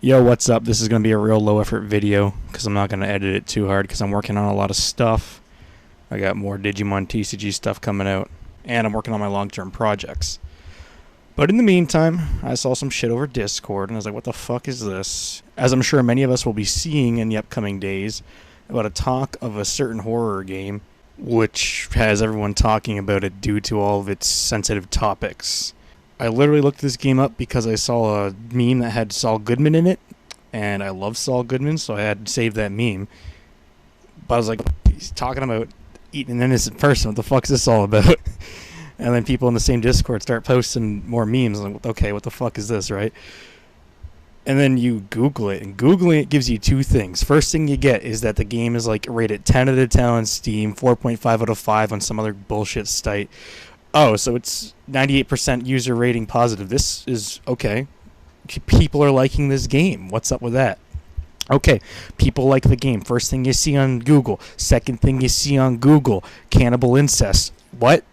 Yo, what's up? This is going to be a real low effort video because I'm not going to edit it too hard because I'm working on a lot of stuff. I got more Digimon TCG stuff coming out, and I'm working on my long-term projects. But in the meantime, I saw some shit over Discord, and I was like, what the fuck is this? As I'm sure many of us will be seeing in the upcoming days, about a talk of a certain horror game, which has everyone talking about it due to all of its sensitive topics. I literally looked this game up because I saw a meme that had Saul Goodman in it, and I love Saul Goodman, so I had to save that meme. But I was like, he's talking about eating an innocent person. What the fuck is this all about? And then people in the same Discord start posting more memes. I'm like, okay, what the fuck is this, right? And then you Google it, and Googling it gives you two things. First thing you get is that the game is like rated 10 out of 10 on Steam, 4.5 out of 5 on some other bullshit site. Oh, so it's 98% user rating positive. This is okay. People are liking this game. What's up with that? Okay, people like the game. First thing you see on Google. Second thing you see on Google. Cannibal incest. What?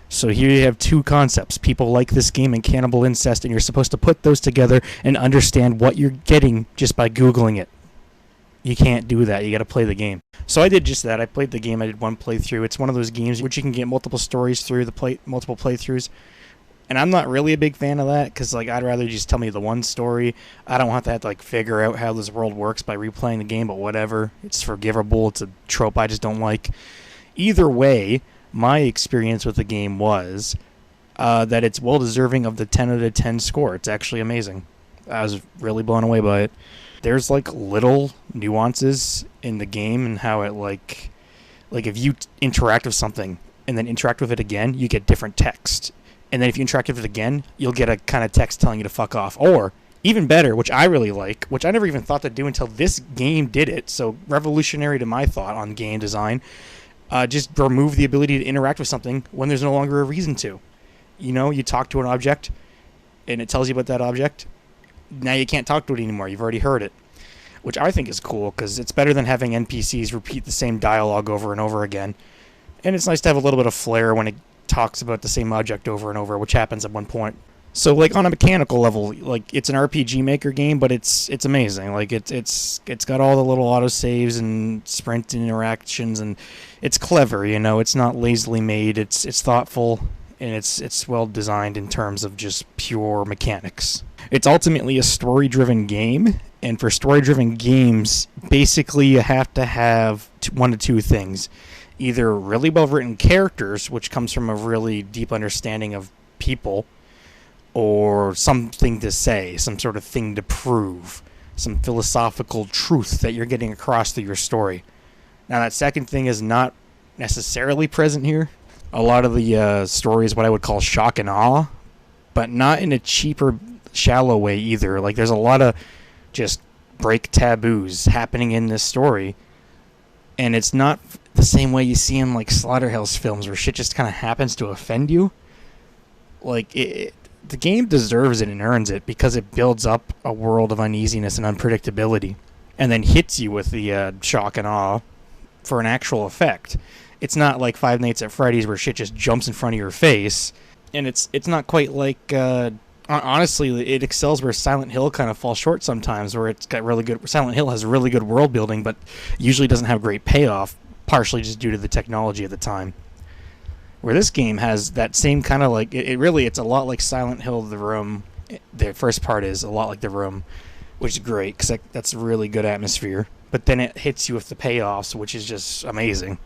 So here you have two concepts. People like this game and cannibal incest, and you're supposed to put those together and understand what you're getting just by Googling it. You can't do that. You got to play the game. So I did just that. I played the game. I did one playthrough. It's one of those games which you can get multiple stories through multiple playthroughs. And I'm not really a big fan of that because I'd rather just tell me the one story. I don't want to have to figure out how this world works by replaying the game, but whatever. It's forgivable. It's a trope I just don't like. Either way, my experience with the game was that it's well deserving of the 10 out of 10 score. It's actually amazing. I was really blown away by it. There's little nuances in the game and how it if you interact with something and then interact with it again, you get different text. And then if you interact with it again, you'll get a kind of text telling you to fuck off. Or, even better, which I really like, which I never even thought to do until this game did it, so revolutionary to my thought on game design, just remove the ability to interact with something when there's no longer a reason to. You know, you talk to an object, and it tells you about that object. Now you can't talk to it anymore. You've already heard it, which I think is cool because it's better than having NPCs repeat the same dialogue over and over again. And it's nice to have a little bit of flair when it talks about the same object over and over, which happens at one point. So on a mechanical level, it's an RPG Maker game, but it's amazing. It's got all the little autosaves and sprint interactions, and it's clever. You know, it's not lazily made. It's thoughtful, and it's well designed in terms of just pure mechanics. It's ultimately a story-driven game, and for story-driven games, basically you have to have one of two things. Either really well-written characters, which comes from a really deep understanding of people, or something to say, some sort of thing to prove, some philosophical truth that you're getting across through your story. Now, that second thing is not necessarily present here. A lot of the story is what I would call shock and awe, but not in a cheap or shallow way either. There's a lot of just break taboos happening in this story, and it's not the same way you see in Slaughterhouse films where shit just kind of happens to offend you. The game deserves it and earns it because it builds up a world of uneasiness and unpredictability, and then hits you with the shock and awe for an actual effect. It's not like Five Nights at Freddy's where shit just jumps in front of your face, and it's not quite honestly, it excels where Silent Hill kind of falls short sometimes, where it's got really good. Silent Hill has really good world building, but usually doesn't have great payoff, partially just due to the technology at the time. Where this game has that same kind of it's a lot like Silent Hill The Room. The first part is a lot like The Room, which is great because that's really good atmosphere. But then it hits you with the payoffs, which is just amazing.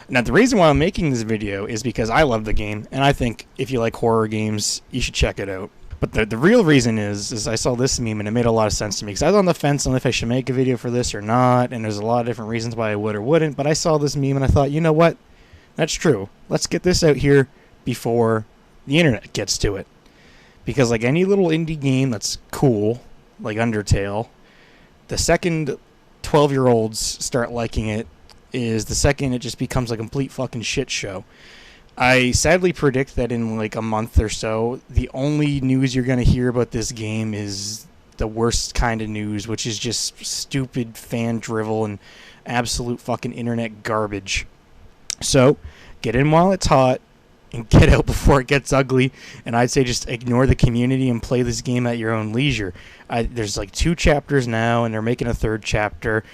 Now, the reason why I'm making this video is because I love the game, and I think if you like horror games, you should check it out. But the real reason is I saw this meme, and it made a lot of sense to me, because I was on the fence on if I should make a video for this or not, and there's a lot of different reasons why I would or wouldn't, but I saw this meme, and I thought, you know what? That's true. Let's get this out here before the internet gets to it. Because any little indie game that's cool, like Undertale, the second 12-year-olds start liking it, is the second it just becomes a complete fucking shit show. I sadly predict that in a month or so, the only news you're going to hear about this game is the worst kind of news, which is just stupid fan drivel and absolute fucking internet garbage. So, get in while it's hot, and get out before it gets ugly. And I'd say just ignore the community and play this game at your own leisure. There's like 2 chapters now, and they're making a 3rd chapter.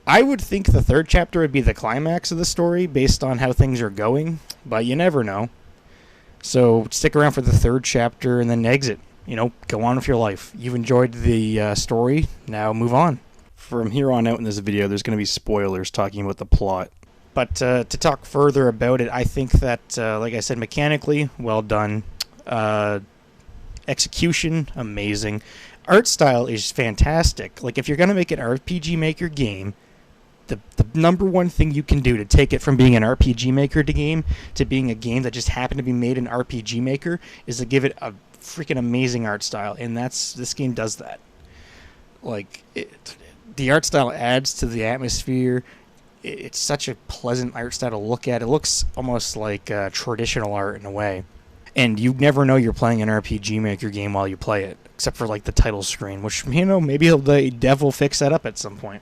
I would think the 3rd chapter would be the climax of the story based on how things are going, but you never know. So stick around for the 3rd chapter and then exit. Go on with your life. You've enjoyed the story, now move on. From here on out in this video, there's going to be spoilers talking about the plot. But to talk further about it, I think that, like I said, mechanically, well done. Execution, amazing. Art style is fantastic. Like, if you're going to make an RPG Maker game, the number one thing you can do to take it from being an RPG Maker game to being a game that just happened to be made in RPG Maker is to give it a freaking amazing art style. And this game does that. Like, the art style adds to the atmosphere. It's such a pleasant art style to look at. It looks almost like traditional art in a way. And you never know you're playing an RPG Maker game while you play it, except for like the title screen, which, maybe the dev will fix that up at some point.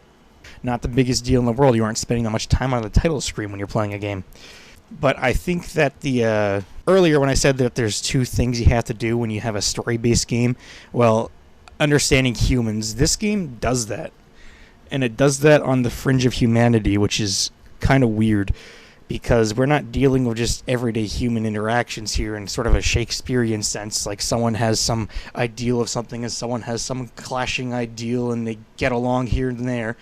Not the biggest deal in the world. You aren't spending that much time on the title screen when you're playing a game. But I think that the earlier when I said that there's 2 things you have to do when you have a story-based game, well, understanding humans, this game does that. And it does that on the fringe of humanity, which is kind of weird, because we're not dealing with just everyday human interactions here in sort of a Shakespearean sense, like someone has some ideal of something and someone has some clashing ideal and they get along here and there.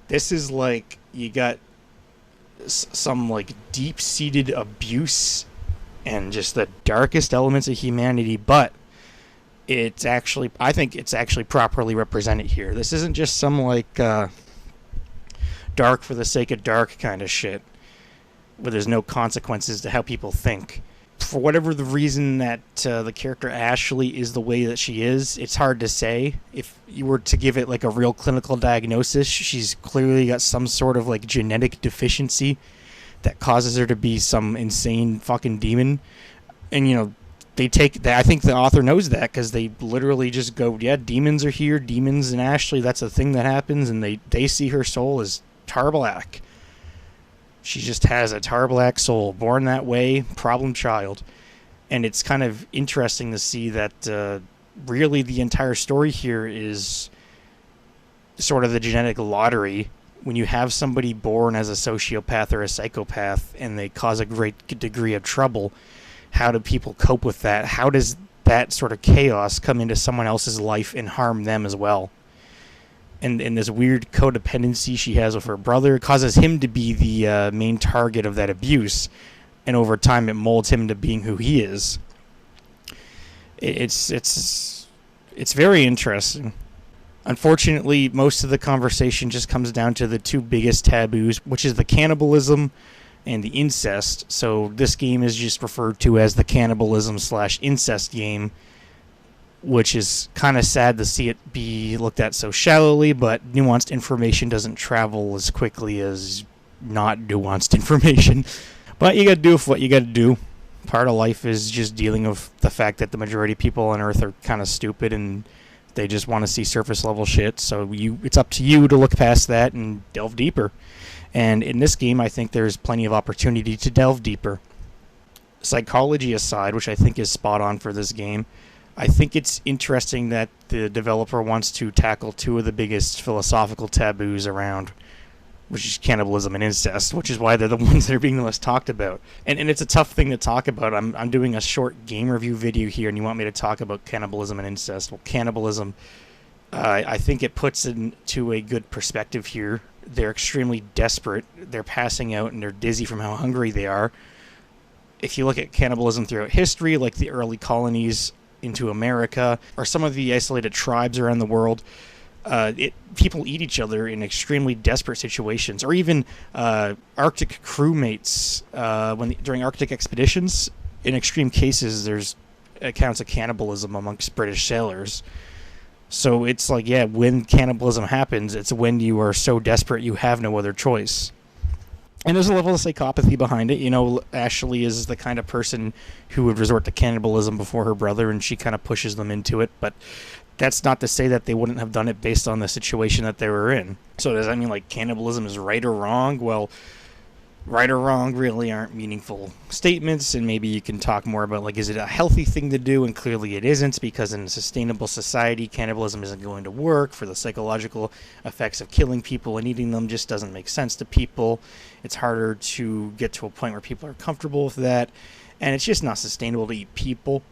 This is like you got some like deep-seated abuse and just the darkest elements of humanity, but I think it's actually properly represented here. This isn't just some like dark for the sake of dark kind of shit where there's no consequences to how people think. For whatever the reason that the character Ashley is the way that she is, it's hard to say. If you were to give it like a real clinical diagnosis, she's clearly got some sort of like genetic deficiency that causes her to be some insane fucking demon. And they take that. I think the author knows that because they literally just go, yeah, demons are here, demons and Ashley, that's a thing that happens, and they see her soul as Tarbalac. She just has a Tarbalac soul, born that way, problem child. And it's kind of interesting to see that really the entire story here is sort of the genetic lottery. When you have somebody born as a sociopath or a psychopath and they cause a great degree of trouble, how do people cope with that? How does that sort of chaos come into someone else's life and harm them as well? And this weird codependency she has with her brother causes him to be the main target of that abuse. And over time, it molds him to being who he is. It's very interesting. Unfortunately, most of the conversation just comes down to the 2 biggest taboos, which is the cannibalism and the incest. So this game is just referred to as the cannibalism/incest game, which is kind of sad to see it be looked at so shallowly, but nuanced information doesn't travel as quickly as not nuanced information. But you gotta do what you gotta do. Part of life is just dealing with the fact that the majority of people on Earth are kind of stupid and they just want to see surface level shit. So it's up to you to look past that and delve deeper. And in this game, I think there's plenty of opportunity to delve deeper. Psychology aside, which I think is spot on for this game, I think it's interesting that the developer wants to tackle 2 of the biggest philosophical taboos around, which is cannibalism and incest, which is why they're the ones that are being the most talked about. And it's a tough thing to talk about. I'm doing a short game review video here, and you want me to talk about cannibalism and incest. Well, cannibalism, I think it puts it into a good perspective here. They're extremely desperate. They're passing out, and they're dizzy from how hungry they are. If you look at cannibalism throughout history, like the early colonies into America, or some of the isolated tribes around the world, people eat each other in extremely desperate situations, or even Arctic crewmates during Arctic expeditions. In extreme cases, there's accounts of cannibalism amongst British sailors. So it's like, yeah, when cannibalism happens, it's when you are so desperate you have no other choice. And there's a level of psychopathy behind it. Ashley is the kind of person who would resort to cannibalism before her brother, and she kind of pushes them into it. But that's not to say that they wouldn't have done it based on the situation that they were in. So does that mean, like, cannibalism is right or wrong? Well, right or wrong really aren't meaningful statements, and maybe you can talk more about, like, is it a healthy thing to do? And clearly it isn't, because in a sustainable society, cannibalism isn't going to work. For the psychological effects of killing people and eating them just doesn't make sense to people. It's harder to get to a point where people are comfortable with that, and it's just not sustainable to eat people.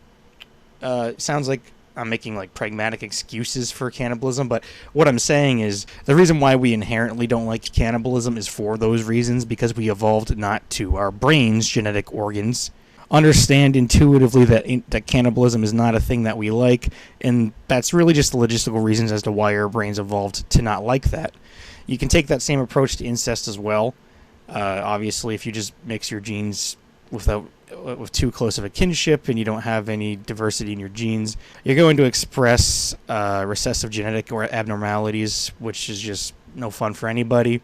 It sounds like I'm making like pragmatic excuses for cannibalism, but what I'm saying is the reason why we inherently don't like cannibalism is for those reasons, because we evolved not to. Our brains, genetic organs, understand intuitively that cannibalism is not a thing that we like, and that's really just the logistical reasons as to why our brains evolved to not like that. You can take that same approach to incest as well. Obviously, if you just mix your genes with too close of a kinship and you don't have any diversity in your genes, you're going to express recessive genetic or abnormalities, which is just no fun for anybody.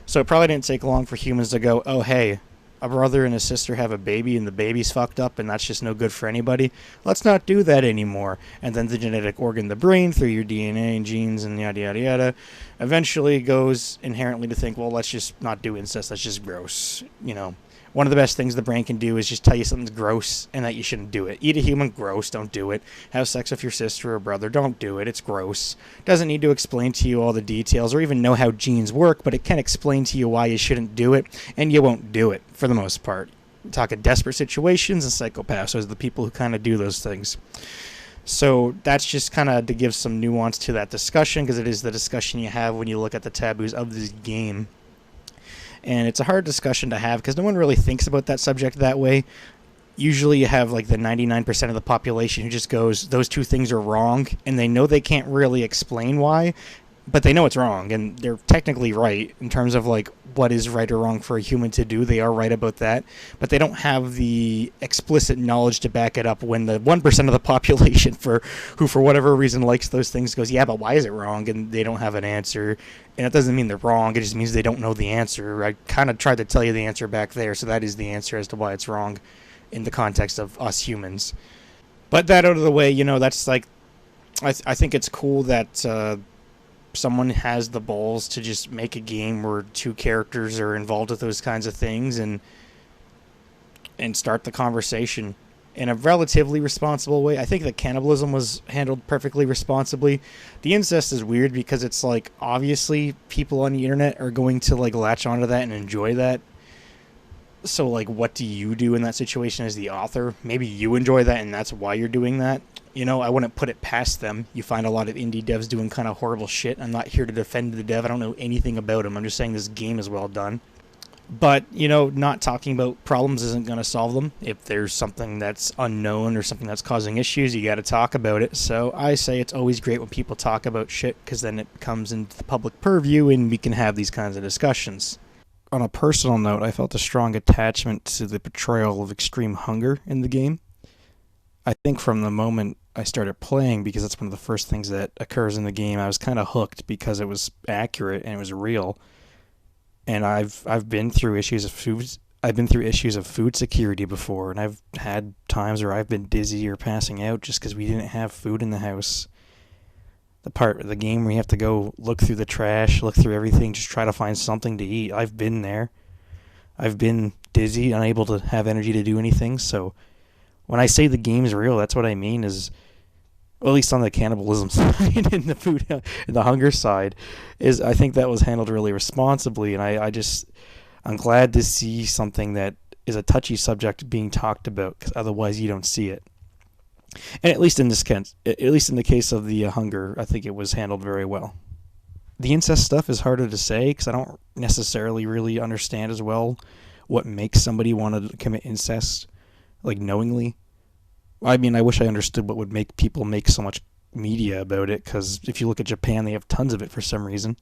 So it probably didn't take long for humans to go, oh hey, a brother and a sister have a baby and the baby's fucked up and that's just no good for anybody. Let's not do that anymore. And then the genetic organ, the brain, through your DNA and genes and yada yada yada, eventually goes inherently to think, well, let's just not do incest. That's just gross. One of the best things the brain can do is just tell you something's gross and that you shouldn't do it. Eat a human, gross, don't do it. Have sex with your sister or brother, don't do it, it's gross. Doesn't need to explain to you all the details or even know how genes work, but it can explain to you why you shouldn't do it, and you won't do it, for the most part. Talking desperate situations, and psychopaths are the people who kind of do those things. So that's just kind of to give some nuance to that discussion, because it is the discussion you have when you look at the taboos of this game. And it's a hard discussion to have because no one really thinks about that subject that way. Usually you have like the 99% of the population who just goes, those two things are wrong, and they know they can't really explain why, but they know it's wrong, and they're technically right in terms of like what is right or wrong for a human to do. They are right about that, but they don't have the explicit knowledge to back it up when the 1% of the population who for whatever reason likes those things goes, yeah, but why is it wrong? And they don't have an answer. And it doesn't mean they're wrong, it just means they don't know the answer. I kind of tried to tell you the answer back there, so that is the answer as to why it's wrong in the context of us humans. But that out of the way, that's like, I think it's cool that someone has the balls to just make a game where two characters are involved with those kinds of things and start the conversation in a relatively responsible way. I think that cannibalism was handled perfectly responsibly. The incest is weird because it's like, obviously people on the internet are going to like latch onto that and enjoy that. So like, what do you do in that situation as the author? Maybe you enjoy that and that's why you're doing that. I wouldn't put it past them. You find a lot of indie devs doing kind of horrible shit. I'm not here to defend the dev. I don't know anything about him. I'm just saying this game is well done. But, not talking about problems isn't going to solve them. If there's something that's unknown or something that's causing issues, you got to talk about it. So I say it's always great when people talk about shit, because then it comes into the public purview and we can have these kinds of discussions. On a personal note, I felt a strong attachment to the portrayal of extreme hunger in the game. I think from the moment I started playing, because that's one of the first things that occurs in the game, I was kind of hooked because it was accurate and it was real. And I've been through issues of food security before, and I've had times where I've been dizzy or passing out just because we didn't have food in the house. The part of the game where you have to go look through the trash, look through everything, just try to find something to eat. I've been there. I've been dizzy, unable to have energy to do anything. So when I say the game's real, that's what I mean is, well, at least on the cannibalism side and the hunger side, is I think that was handled really responsibly, and I'm glad to see something that is a touchy subject being talked about, because otherwise you don't see it. And at least in the case of the hunger, I think it was handled very well. The incest stuff is harder to say because I don't necessarily really understand as well what makes somebody want to commit incest, like knowingly. I mean, I wish I understood what would make people make so much media about it, because if you look at Japan, they have tons of it for some reason.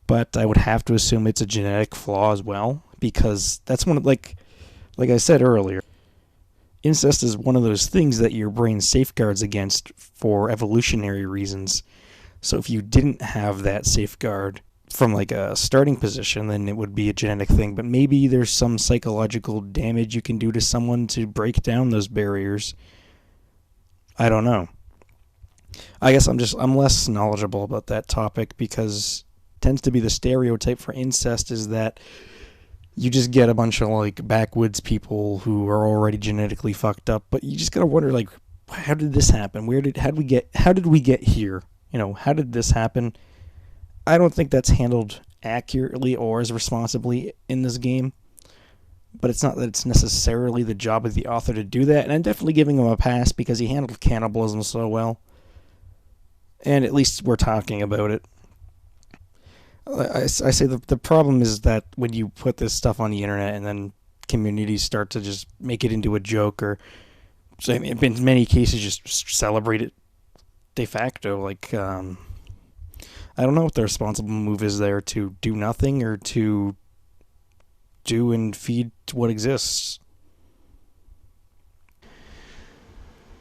But I would have to assume it's a genetic flaw as well, because that's one of, like I said earlier, incest is one of those things that your brain safeguards against for evolutionary reasons. So if you didn't have that safeguard from like a starting position, then it would be a genetic thing. But maybe there's some psychological damage you can do to someone to break down those barriers. I don't know. I guess I'm less knowledgeable about that topic, because it tends to be the stereotype for incest is that You just get a bunch of like backwoods people who are already genetically fucked up, but you just gotta wonder like, how did this happen? How did we get here? How did this happen? I don't think that's handled accurately or as responsibly in this game, but it's not that it's necessarily the job of the author to do that, and I'm definitely giving him a pass because he handled cannibalism so well. And at least we're talking about it. I say the problem is that when you put this stuff on the internet and then communities start to just make it into a joke or, so in many cases, just celebrate it de facto. Like, I don't know what the responsible move is there, to do nothing or to do and feed what exists.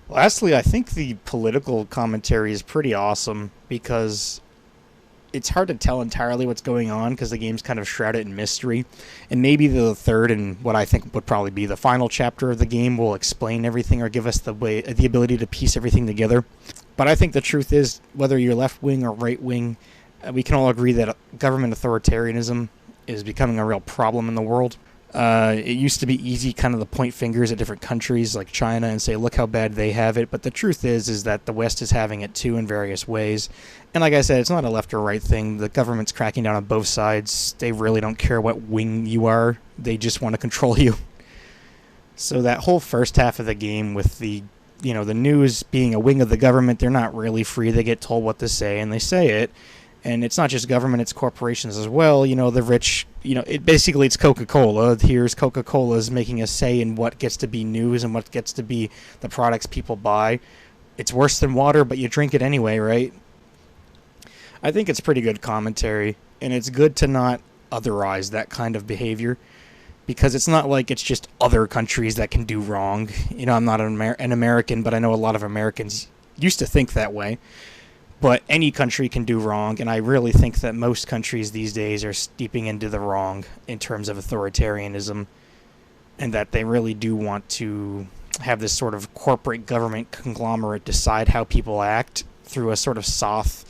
Lastly, I think the political commentary is pretty awesome because it's hard to tell entirely what's going on because the game's kind of shrouded in mystery. And maybe the third and what I think would probably be the final chapter of the game will explain everything or give us the ability to piece everything together. But I think the truth is, whether you're left wing or right wing, we can all agree that government authoritarianism is becoming a real problem in the world. It used to be easy kind of to point fingers at different countries like China and say, look how bad they have it. But the truth is that the West is having it too in various ways. And like I said, it's not a left or right thing. The government's cracking down on both sides. They really don't care what wing you are. They just want to control you. So that whole first half of the game with the news being a wing of the government, they're not really free. They get told what to say and they say it. And it's not just government, it's corporations as well. The rich, it's Coca-Cola. Here's Coca-Cola's making a say in what gets to be news and what gets to be the products people buy. It's worse than water, but you drink it anyway, right? I think it's pretty good commentary, and it's good to not otherize that kind of behavior, because it's not like it's just other countries that can do wrong. I'm not an American, but I know a lot of Americans used to think that way. But any country can do wrong, and I really think that most countries these days are steeping into the wrong in terms of authoritarianism, and that they really do want to have this sort of corporate government conglomerate decide how people act through a sort of soft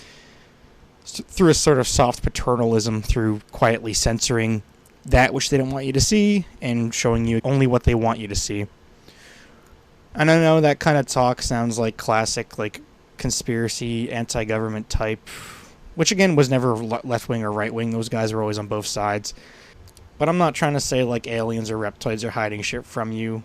paternalism, through quietly censoring that which they don't want you to see and showing you only what they want you to see. And I know that kind of talk sounds like classic, like, conspiracy, anti-government type, which again was never left-wing or right-wing. Those guys were always on both sides. But I'm not trying to say like aliens or reptoids are hiding shit from you.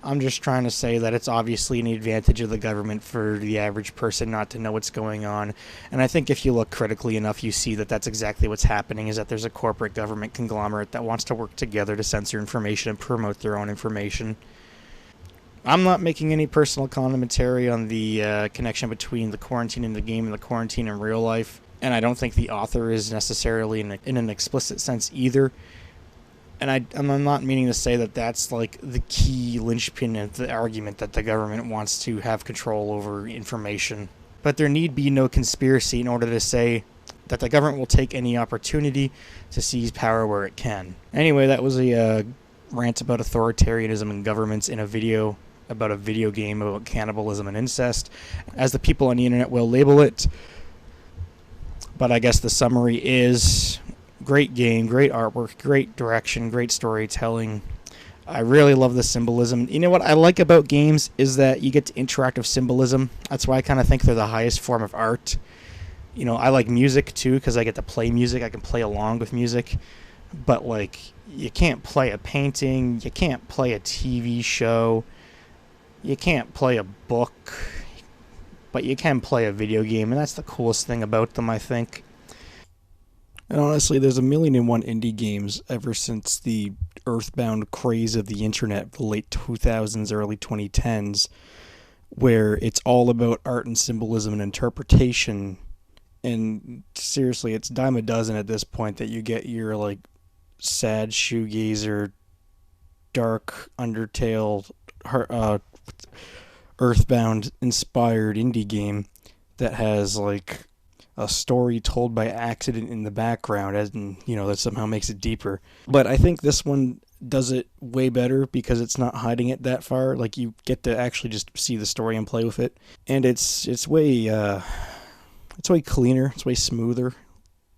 I'm just trying to say that it's obviously an advantage of the government for the average person not to know what's going on. And I think if you look critically enough, you see that that's exactly what's happening, is that there's a corporate government conglomerate that wants to work together to censor information and promote their own information. I'm not making any personal commentary on the connection between the quarantine in the game and the quarantine in real life, and I don't think the author is necessarily in an explicit sense either. And I'm not meaning to say that that's like the key linchpin of the argument that the government wants to have control over information. But there need be no conspiracy in order to say that the government will take any opportunity to seize power where it can. Anyway, that was a rant about authoritarianism and governments in a video about a video game about cannibalism and incest, as the people on the internet will label it. But I guess the summary is, great game, great artwork, great direction, great storytelling. I really love the symbolism. You know what I like about games is that you get to interact with symbolism. That's why I kind of think they're the highest form of art. I like music too because I get to play music. I can play along with music. But like, you can't play a painting, you can't play a TV show, you can't play a book, but you can play a video game, and that's the coolest thing about them, I think. And honestly, there's a million and one indie games ever since the earthbound craze of the internet, the late 2000s, early 2010s, where it's all about art and symbolism and interpretation. And seriously, it's dime a dozen at this point that you get your like sad shoegazer, dark Undertale, earthbound inspired indie game that has like a story told by accident in the background, and that somehow makes it deeper. But I think this one does it way better because it's not hiding it that far. Like, you get to actually just see the story and play with it, and it's way cleaner, it's way smoother.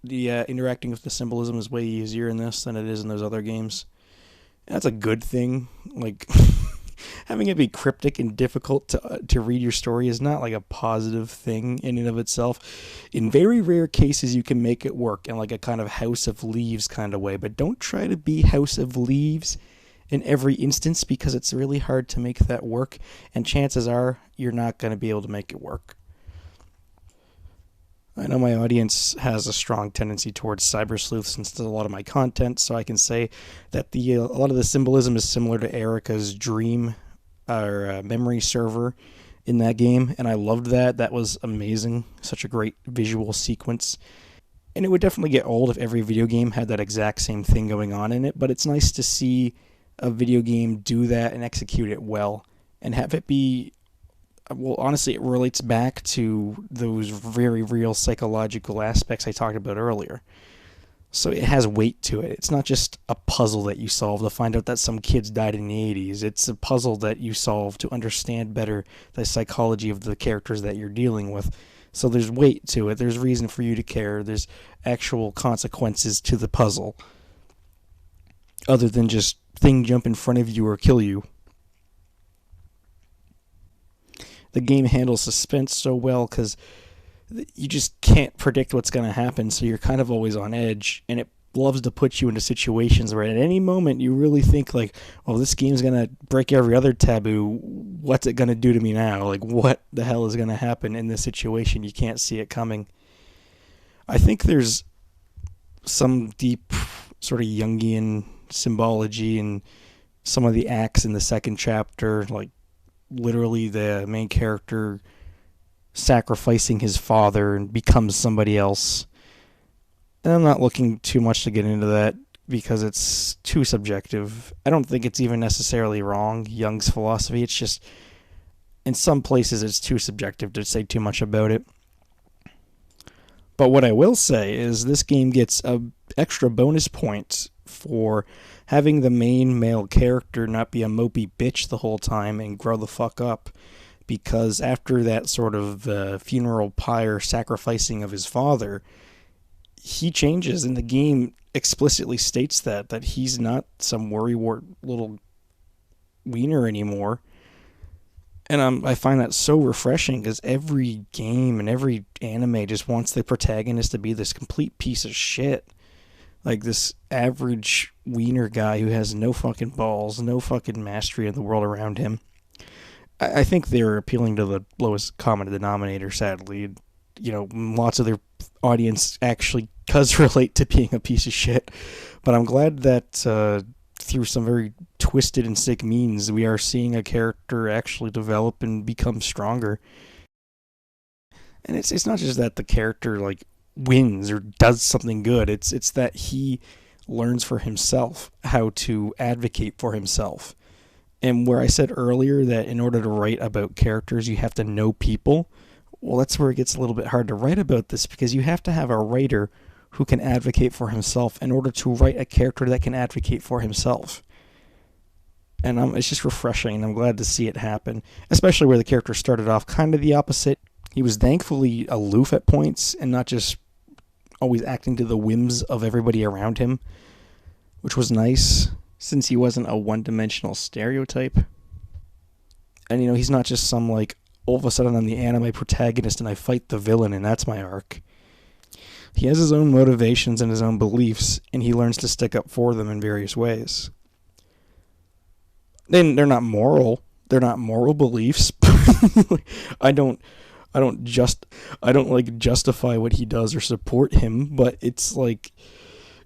The interacting with the symbolism is way easier in this than it is in those other games. That's a good thing. Like, having it be cryptic and difficult to read your story is not like a positive thing in and of itself. In very rare cases, you can make it work in like a kind of House of Leaves kind of way, but don't try to be House of Leaves in every instance, because it's really hard to make that work, and chances are you're not going to be able to make it work. I know my audience has a strong tendency towards cyber sleuths since there's a lot of my content, so I can say that a lot of the symbolism is similar to Erica's dream or memory server in that game, and I loved that. That was amazing. Such a great visual sequence. And it would definitely get old if every video game had that exact same thing going on in it, but it's nice to see a video game do that and execute it well and have it be, well, honestly, it relates back to those very real psychological aspects I talked about earlier. So it has weight to it. It's not just a puzzle that you solve to find out that some kids died in the 80s. It's a puzzle that you solve to understand better the psychology of the characters that you're dealing with. So there's weight to it. There's reason for you to care. There's actual consequences to the puzzle, other than just thing jump in front of you or kill you. The game handles suspense so well because you just can't predict what's going to happen, so you're kind of always on edge, and it loves to put you into situations where at any moment you really think like, oh, this game's going to break every other taboo. What's it going to do to me now? Like, what the hell is going to happen in this situation? You can't see it coming. I think there's some deep sort of Jungian symbology in some of the acts in the second chapter, like literally the main character sacrificing his father and becomes somebody else. And I'm not looking too much to get into that because it's too subjective. I don't think it's even necessarily wrong, Jung's philosophy. It's just, in some places, it's too subjective to say too much about it. But what I will say is this game gets an extra bonus point for having the main male character not be a mopey bitch the whole time and grow the fuck up. Because after that sort of funeral pyre sacrificing of his father, he changes, and the game explicitly states that he's not some worrywart little wiener anymore. And I find that so refreshing, because every game and every anime just wants the protagonist to be this complete piece of shit. Like this average wiener guy who has no fucking balls, no fucking mastery in the world around him. I think they're appealing to the lowest common denominator, sadly. You know, lots of their audience actually does relate to being a piece of shit. But I'm glad that through some very twisted and sick means, we are seeing a character actually develop and become stronger. And it's not just that the character like wins or does something good. It's that he learns for himself how to advocate for himself. And where I said earlier that in order to write about characters, you have to know people, well, that's where it gets a little bit hard to write about this, because you have to have a writer who can advocate for himself in order to write a character that can advocate for himself. And it's just refreshing, and I'm glad to see it happen, especially where the character started off kind of the opposite. He was thankfully aloof at points and not just always acting to the whims of everybody around him, which was nice, since he wasn't a one-dimensional stereotype. And, you know, he's not just some, like, all of a sudden I'm the anime protagonist and I fight the villain and that's my arc. He has his own motivations and his own beliefs, and he learns to stick up for them in various ways. Then they're not moral. They're not moral beliefs. I don't justify what he does or support him, but it's like,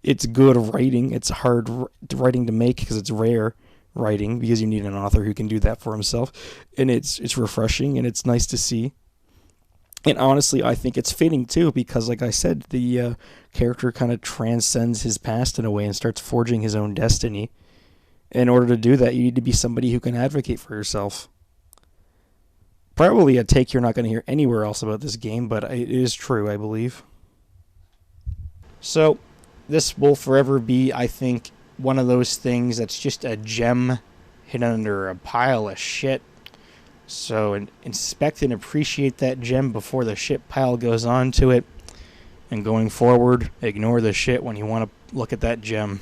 it's good writing. It's hard writing to make because it's rare writing, because you need an author who can do that for himself. And it's refreshing, and it's nice to see. And honestly, I think it's fitting too, because like I said, the character kind of transcends his past in a way and starts forging his own destiny. In order to do that, you need to be somebody who can advocate for yourself. Probably a take you're not going to hear anywhere else about this game, but it is true, I believe. So, this will forever be, I think, one of those things that's just a gem hidden under a pile of shit. So inspect and appreciate that gem before the shit pile goes on to it. And going forward, ignore the shit when you want to look at that gem.